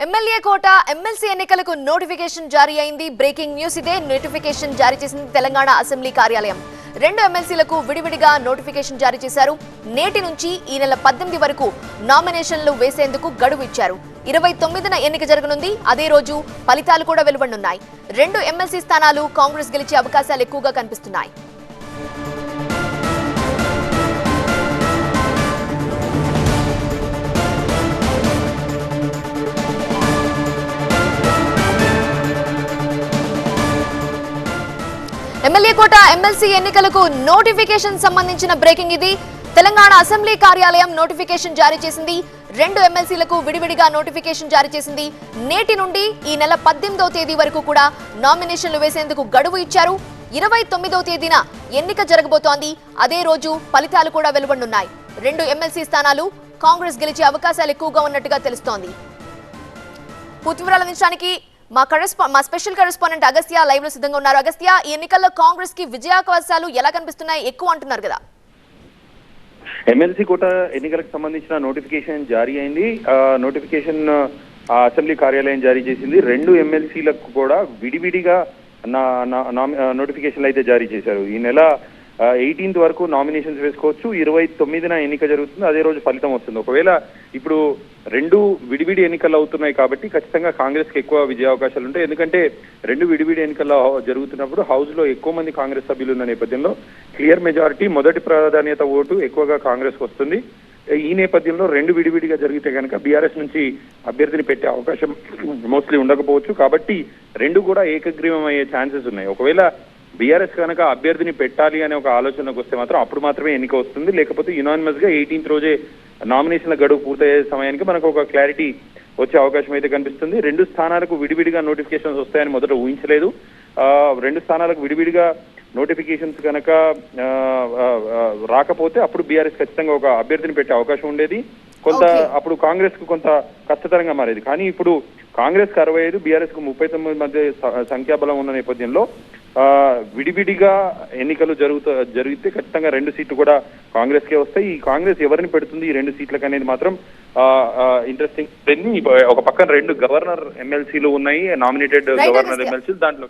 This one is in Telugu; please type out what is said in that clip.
ఎమ్మెల్యే కోట ఎమ్మెల్సీ ఎన్నికలకు నోటిఫికేషన్ జారీ అయింది. బ్రేకింగ్ న్యూస్ ఇదే. నోటిఫికేషన్ జారీ చేసింది తెలంగాణ అసెంబ్లీ కార్యాలయం. 2 ఎమ్మెల్సీలకు విడివిడిగా నోటిఫికేషన్ జారీ చేశారు. నేటి నుంచి ఈ నెల 18 వరకు నామినేషన్లు వేసేందుకు గడువు ఇచ్చారు. 29న ఎన్నిక జరగనుంది. అదే రోజు ఫలితాలు కూడా వెలువడనున్నాయి. 2 ఎమ్మెల్సీ స్థానాలు కాంగ్రెస్ గెలిచే అవకాశాలు ఎక్కువగా కనిపిస్తున్నాయి. ఎమ్మెల్యే కోట ఎమ్మెల్సీ ఎన్నికలకు నోటిఫికేషన్ సంబంధించిన బ్రేకింగ్ ఇది. తెలంగాణ అసెంబ్లీ కార్యాలయం నోటిఫికేషన్ జారీ చేసింది. 2 ఎమ్మెల్సీలకు విడివిడిగా నోటిఫికేషన్ జారీ చేసింది. నేటి నుండి ఈ నెల 18వ తేదీ వరకు కూడా నామినేషన్లు వేసేందుకు గడువు ఇచ్చారు. 29వ తేదీన ఎన్నిక జరగబోతోంది. అదే రోజు ఫలితాలు కూడా వెలువడనున్నాయి. 2 ఎమ్మెల్సీ స్థానాలు కాంగ్రెస్ గెలిచే అవకాశాలు ఎక్కువగా ఉన్నట్టుగా తెలుస్తోంది. పూర్తి వివరాలు అందించడానికి మా స్పెషల్ కరెస్పాండెంట్ అగస్త్య లైవ్ లో సిద్ధంగా ఉన్నారు. అగస్త్య, ఈ ఎన్నికల్లో కాంగ్రెస్ కి విజయావకాశాలు ఎలా కనిపిస్తున్నాయి? ఎక్కువ అంటున్నారు కదా. ఎమ్మెల్సీ కోట ఎన్నికలకు సంబంధించిన నోటిఫికేషన్ జారీ అయింది. నోటిఫికేషన్ అసెంబ్లీ కార్యాలయం జారీ చేసింది. 2 ఎమ్మెల్సీలకు కూడా విడివిడిగా నోటిఫికేషన్లు అయితే జారీ చేశారు. ఈ నెల 18th వరకు నామినేషన్స్ వేసుకోవచ్చు. 29న ఎన్నిక జరుగుతుంది. అదే రోజు ఫలితం వస్తుంది. ఒకవేళ ఇప్పుడు 2 విడివిడి ఎన్నికలు అవుతున్నాయి కాబట్టి ఖచ్చితంగా కాంగ్రెస్ కి ఎక్కువ విజయావకాశాలు ఉంటాయి. ఎందుకంటే 2 విడివిడి ఎన్నికల్లో జరుగుతున్నప్పుడు హౌస్ లో ఎక్కువ మంది కాంగ్రెస్ సభ్యులు ఉన్న నేపథ్యంలో క్లియర్ మెజారిటీ, మొదటి ప్రాధాన్యత ఓటు ఎక్కువగా కాంగ్రెస్ కు వస్తుంది. ఈ నేపథ్యంలో 2 విడివిడిగా జరిగితే కనుక బీఆర్ఎస్ నుంచి అభ్యర్థిని పెట్టే అవకాశం మోస్ట్లీ ఉండకపోవచ్చు. కాబట్టి 2 కూడా ఏకగ్రీవం అయ్యే ఛాన్సెస్ ఉన్నాయి. ఒకవేళ బీఆర్ఎస్ కనుక అభ్యర్థిని పెట్టాలి అనే ఒక ఆలోచనకు వస్తే మాత్రం అప్పుడు మాత్రమే ఎన్నిక వస్తుంది. లేకపోతే యునానిమస్ గా 18th రోజే నామినేషన్ల గడువు పూర్తయ్యే సమయానికి మనకు ఒక క్లారిటీ వచ్చే అవకాశం అయితే కనిపిస్తుంది. 2 స్థానాలకు విడివిడిగా నోటిఫికేషన్స్ వస్తాయని మొదట ఊహించలేదు. 2 స్థానాలకు విడివిడిగా నోటిఫికేషన్స్ కనుక రాకపోతే అప్పుడు బీఆర్ఎస్ ఖచ్చితంగా ఒక అభ్యర్థిని పెట్టే అవకాశం ఉండేది. అప్పుడు కాంగ్రెస్ కు కొంత కష్టతరంగా మారేది. కానీ ఇప్పుడు కాంగ్రెస్ కు 65, బీఆర్ఎస్ కు 39 మధ్య సంఖ్యాబలం ఉన్న నేపథ్యంలో విడివిడిగా ఎన్నికలు జరిగితే ఖచ్చితంగా 2 సీట్లు కూడా కాంగ్రెస్ కే వస్తాయి. ఈ కాంగ్రెస్ ఎవరిని పెడుతుంది ఈ 2 సీట్లకు అనేది మాత్రం ఇంట్రెస్టింగ్. ఒక పక్కన 2 గవర్నర్ ఎమ్మెల్సీలు ఉన్నాయి, నామినేటెడ్ గవర్నర్ ఎమ్మెల్సీలు. దాంట్లో